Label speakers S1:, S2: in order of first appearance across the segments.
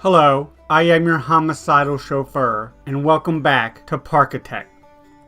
S1: Hello, I am your homicidal chauffeur, and welcome back to Parkitect.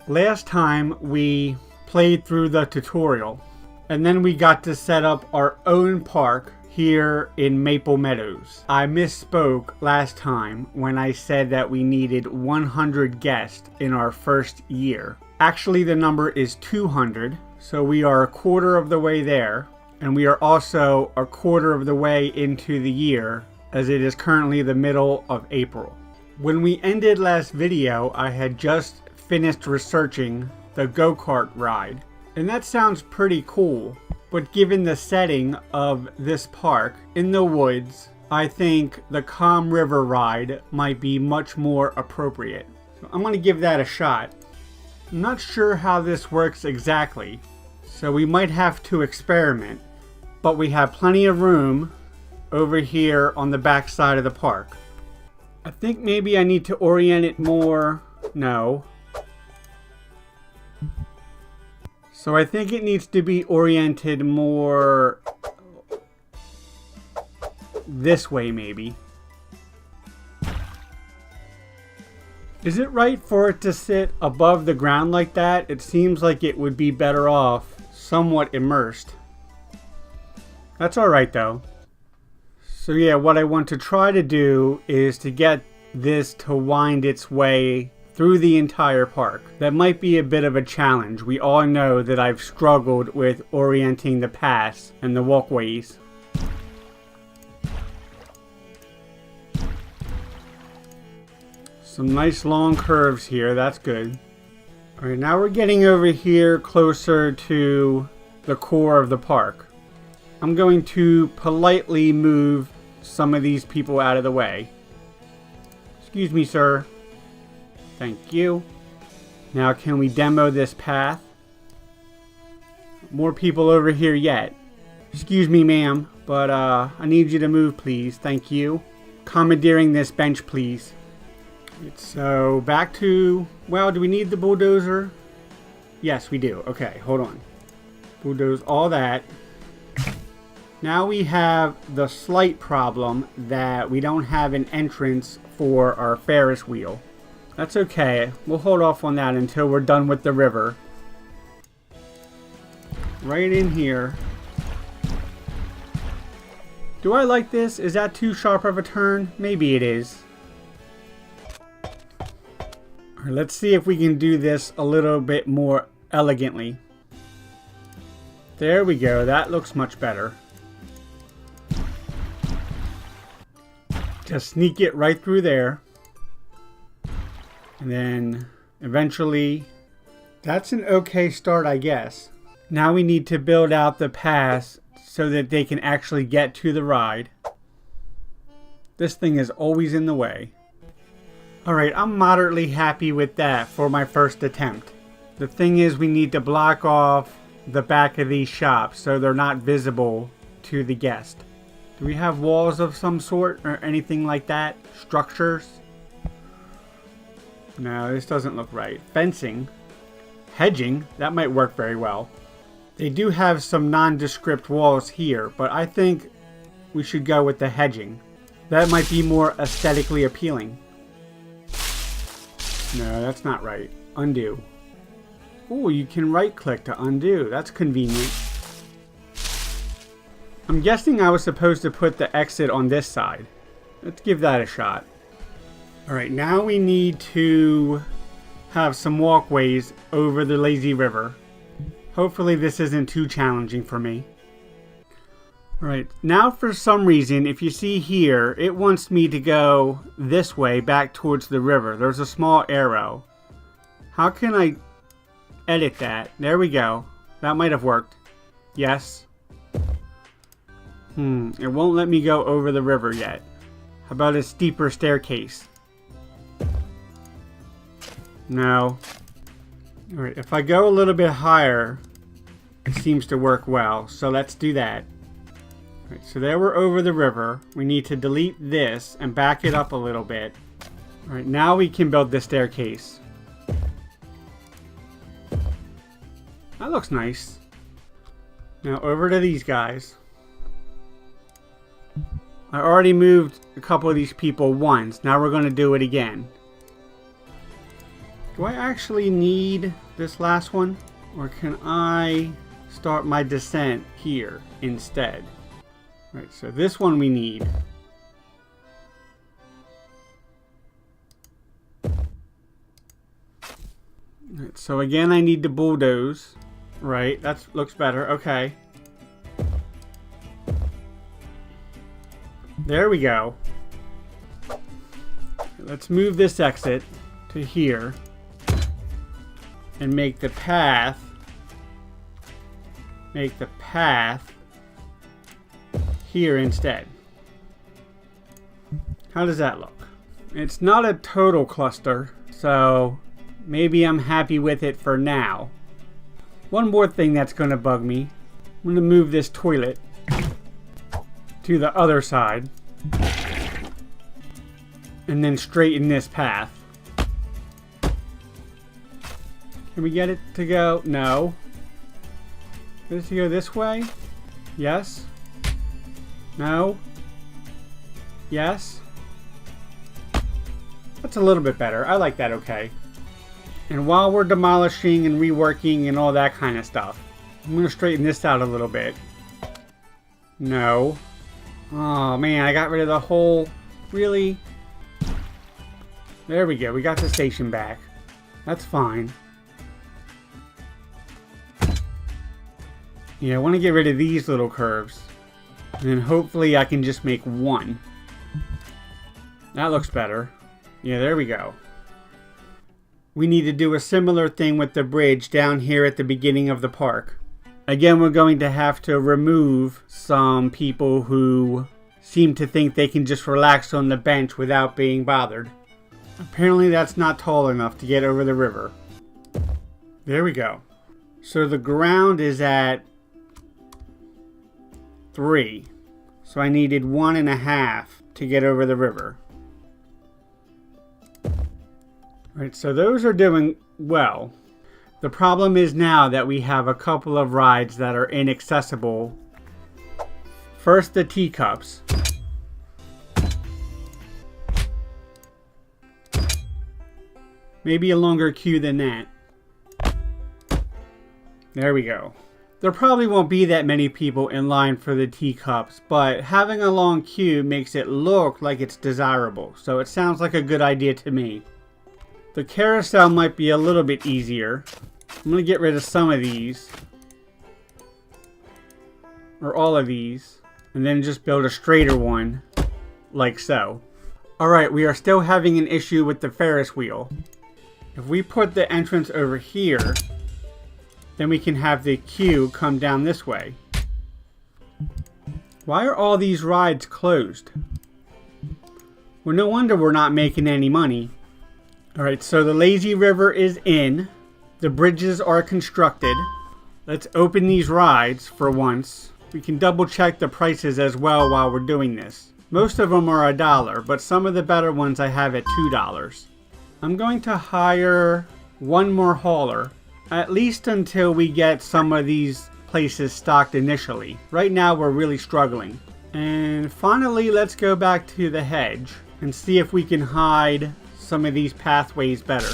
S1: Last time we played through the tutorial, and then we got to set up our own park here in Meadows. I misspoke last time when I said that we needed 100 guests in our first year. Actually, the number is 200, so we are a quarter of the way there, and we are also a quarter of the way into the year, as it is currently the middle of April. When we ended last video, I had just finished researching the go-kart ride, and that sounds pretty cool, but given the setting of this park in the woods, I think the Calm River ride might be much more appropriate. So I'm gonna give that a shot. I'm not sure how this works exactly, so we might have to experiment, but we have plenty of room over here on the back side of the park. I think maybe I need to orient it more. No. So I think it needs to be oriented more this way maybe. Is it right for it to sit above the ground like that? It seems like it would be better off somewhat immersed. That's alright though. So yeah, what I want to try to do is to get this to wind its way through the entire park. That might be a bit of a challenge. We all know that I've struggled with orienting the paths and the walkways. Some nice long curves here, that's good. Alright, now we're getting over here closer to the core of the park. I'm going to politely move some of these people out of the way. Excuse me, sir. Thank you. Now can we demo this path? More people over here yet. Excuse me, ma'am, but I need you to move, please. Thank you. Commandeering this bench, please. So back to, well, do we need the bulldozer? Yes, we do. Okay, hold on. Bulldoze all that. Now we have the slight problem that we don't have an entrance for our Ferris wheel. That's okay. We'll hold off on that until we're done with the river. Right in here. Do I like this? Is that too sharp of a turn? Maybe it is. All right, let's see if we can do this a little bit more elegantly. There we go. That looks much better. Just sneak it right through there. And then eventually, that's an okay start, I guess. Now we need to build out the paths so that they can actually get to the ride. This thing is always in the way. Alright, I'm moderately happy with that for my first attempt. The thing is, we need to block off the back of these shops so they're not visible to the guest. Do we have walls of some sort or anything like that? Structures? No, this doesn't look right. Fencing. Hedging. That might work very well. They do have some nondescript walls here, but I think we should go with the hedging. That might be more aesthetically appealing. No, that's not right. Undo. Oh, you can right click to undo. That's convenient. I'm guessing I was supposed to put the exit on this side. Let's give that a shot. Alright, now we need to have some walkways over the lazy river. Hopefully this isn't too challenging for me. Alright, now for some reason, if you see here, it wants me to go this way back towards the river. There's a small arrow. How can I edit that? There we go. That might have worked. Yes. It won't let me go over the river yet. How about a steeper staircase? No. Alright, if I go a little bit higher, it seems to work well. So let's do that. Alright, so there we're over the river. We need to delete this and back it up a little bit. Alright, now we can build the staircase. That looks nice. Now over to these guys. I already moved a couple of these people once. Now we're going to do it again. Do I actually need this last one? Or can I start my descent here instead? Right, so this one we need. Right, so again, I need to bulldoze. Right, that looks better. Okay. There we go. Let's move this exit to here and make the path here instead. How does that look? It's not a total cluster, so maybe I'm happy with it for now. One more thing that's going to bug me. I'm going to move this toilet to the other side and then straighten this path. Can we get it to go? No. Does it go this way? Yes. No. Yes. That's a little bit better. I like that okay. And while we're demolishing and reworking and all that kind of stuff, I'm going to straighten this out a little bit. No. Oh man, I got rid of the whole... Really? There we go. We got the station back. That's fine. Yeah, I want to get rid of these little curves. And then hopefully I can just make one. That looks better. Yeah, there we go. We need to do a similar thing with the bridge down here at the beginning of the park. Again, we're going to have to remove some people who seem to think they can just relax on the bench without being bothered. Apparently that's not tall enough to get over the river. There we go. So the ground is at 3. So I needed 1.5 to get over the river. Right, so those are doing well. The problem is now that we have a couple of rides that are inaccessible. First, the teacups. Maybe a longer queue than that. There we go. There probably won't be that many people in line for the teacups, but having a long queue makes it look like it's desirable, so it sounds like a good idea to me. The carousel might be a little bit easier. I'm going to get rid of some of these. Or all of these. And then just build a straighter one. Like so. Alright, we are still having an issue with the Ferris wheel. If we put the entrance over here, then we can have the queue come down this way. Why are all these rides closed? Well, no wonder we're not making any money. Alright, so the lazy river is in. The bridges are constructed. Let's open these rides for once. We can double check the prices as well while we're doing this. Most of them are $1, but some of the better ones I have at $2. I'm going to hire one more hauler, at least until we get some of these places stocked initially. Right now we're really struggling. And finally, let's go back to the hedge and see if we can hide some of these pathways better.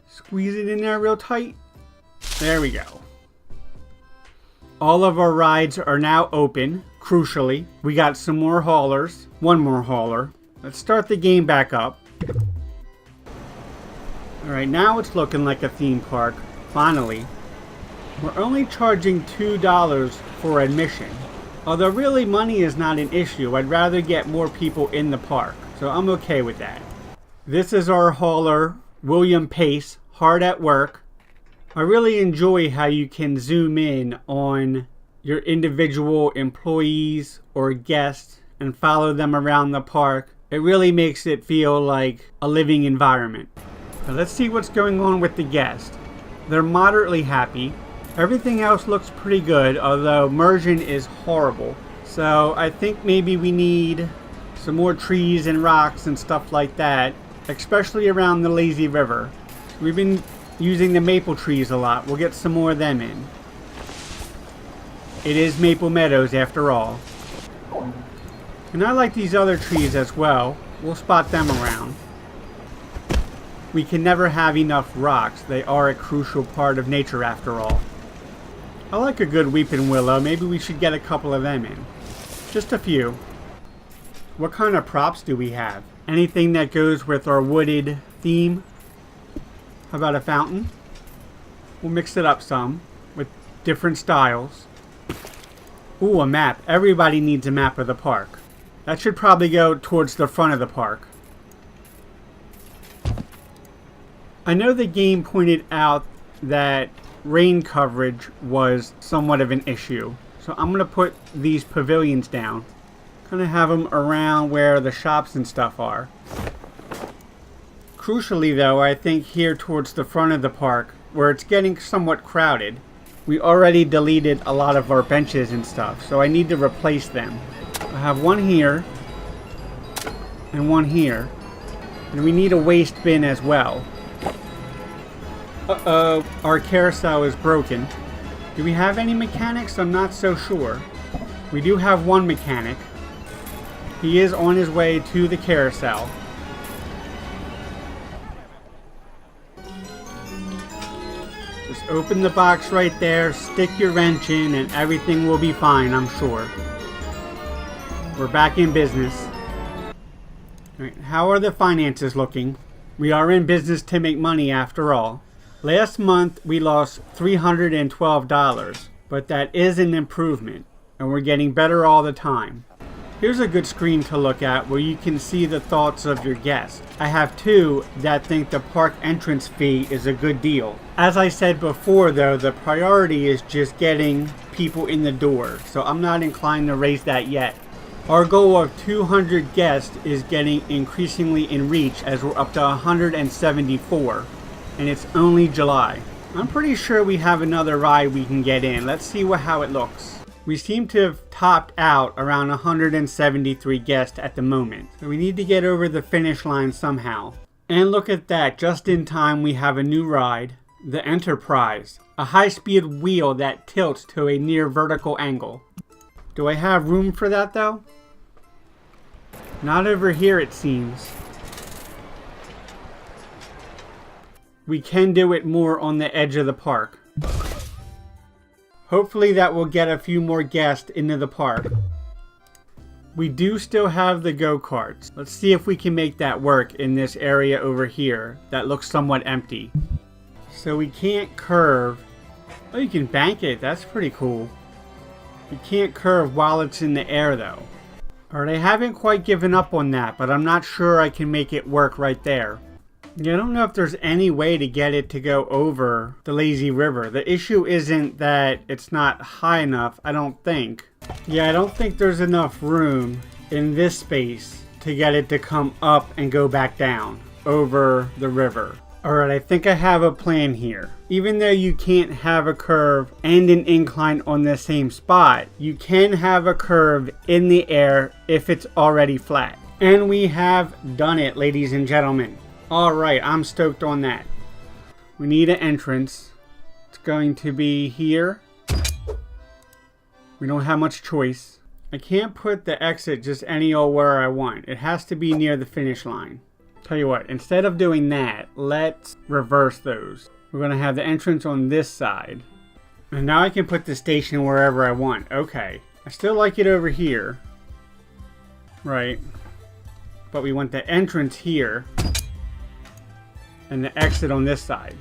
S1: Squeeze it in there real tight. There we go. All of our rides are now open. Crucially, we got some more haulers. One more hauler. Let's start the game back up. Alright, now it's looking like a theme park. Finally. We're only charging $2 for admission. Although really money is not an issue, I'd rather get more people in the park. So I'm okay with that. This is our hauler, William Pace, hard at work. I really enjoy how you can zoom in on your individual employees or guests and follow them around the park. It really makes it feel like a living environment. Now let's see what's going on with the guests. They're moderately happy. Everything else looks pretty good, although immersion is horrible. So I think maybe we need some more trees and rocks and stuff like that. especially around the lazy river. We've been using the maple trees a lot. We'll get some more of them in. It is Maple Meadows after all. And I like these other trees as well. We'll spot them around. We can never have enough rocks. They are a crucial part of nature after all. I like a good weeping willow. Maybe we should get a couple of them in. Just a few. What kind of props do we have? Anything that goes with our wooded theme? How about a fountain? We'll mix it up some with different styles. Ooh, a map. Everybody needs a map of the park. That should probably go towards the front of the park. I know the game pointed out that rain coverage was somewhat of an issue. So I'm going to put these pavilions down. Kind of have them around where the shops and stuff are. Crucially though, I think here towards the front of the park, where it's getting somewhat crowded, we already deleted a lot of our benches and stuff, so I need to replace them. I have one here, and one here, and we need a waste bin as well. Uh-oh, our carousel is broken. Do we have any mechanics? I'm not so sure. We do have one mechanic. He is on his way to the carousel. Just open the box right there, stick your wrench in, and everything will be fine, I'm sure. We're back in business. Alright, how are the finances looking? We are in business to make money after all. Last month we lost $312, but that is an improvement, and we're getting better all the time. Here's a good screen to look at where you can see the thoughts of your guests. I have two that think the park entrance fee is a good deal. As I said before though, the priority is just getting people in the door, so I'm not inclined to raise that yet. Our goal of 200 guests is getting increasingly in reach as we're up to 174, and it's only July. I'm pretty sure we have another ride we can get in. Let's see how it looks. We seem to have topped out around 173 guests at the moment. So we need to get over the finish line somehow. And look at that, just in time we have a new ride, the Enterprise. A high-speed wheel that tilts to a near vertical angle. Do I have room for that though? Not over here it seems. We can do it more on the edge of the park. Hopefully that will get a few more guests into the park. We do still have the go-karts. Let's see if we can make that work in this area over here that looks somewhat empty. So we can't curve. Oh, you can bank it. That's pretty cool. You can't curve while it's in the air though. Alright, I haven't quite given up on that, but I'm not sure I can make it work right there. Yeah, I don't know if there's any way to get it to go over the lazy river. The issue isn't that it's not high enough, I don't think. Yeah, I don't think there's enough room in this space to get it to come up and go back down over the river. Alright, I think I have a plan here. Even though you can't have a curve and an incline on the same spot, you can have a curve in the air if it's already flat. And we have done it, ladies and gentlemen. Alright, I'm stoked on that. We need an entrance. It's going to be here. We don't have much choice. I can't put the exit just any old where I want. It has to be near the finish line. Tell you what, instead of doing that, let's reverse those. We're going to have the entrance on this side. And now I can put the station wherever I want. Okay. I still like it over here. Right. But we want the entrance here. And the exit on this side.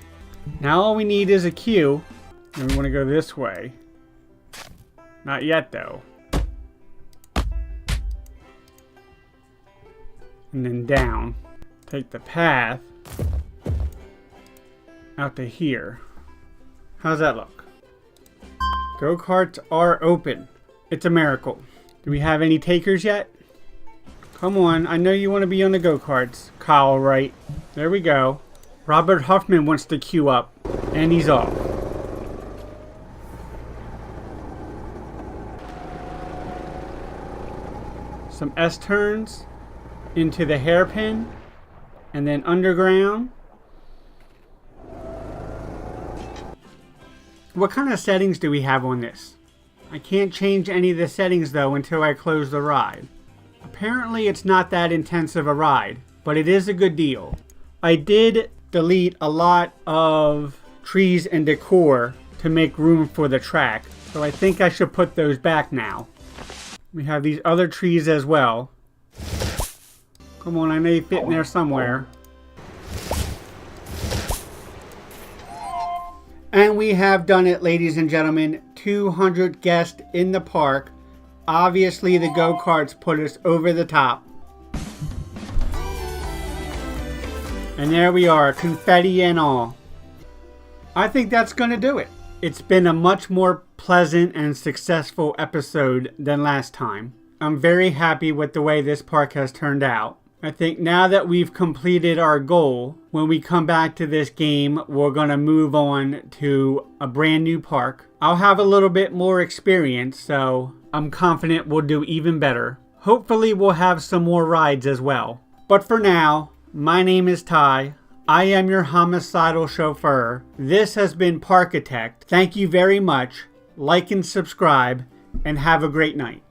S1: Now all we need is a queue. And we want to go this way. Not yet though. And then down. Take the path out to here. How's that look? Go-karts are open. It's a miracle. Do we have any takers yet? Come on, I know you want to be on the go-karts. Kyle, right? There we go. Robert Huffman wants to queue up, and he's off. Some S-turns into the hairpin. And then underground. What kind of settings do we have on this? I can't change any of the settings though until I close the ride. Apparently it's not that intensive a ride, but it is a good deal. I did delete a lot of trees and decor to make room for the track, so I think I should put those back now. We have these other trees as well. Come on, I know you fit in there somewhere. And we have done it, ladies and gentlemen. 200 guests in the park. Obviously, the go-karts put us over the top. And there we are, confetti and all. I think that's going to do it. It's been a much more pleasant and successful episode than last time. I'm very happy with the way this park has turned out. I think now that we've completed our goal, when we come back to this game, we're going to move on to a brand new park. I'll have a little bit more experience, so I'm confident we'll do even better. Hopefully we'll have some more rides as well. But for now, my name is Ty. I am your homicidal chauffeur. This has been Parkitect. Thank you very much. Like and subscribe, and have a great night.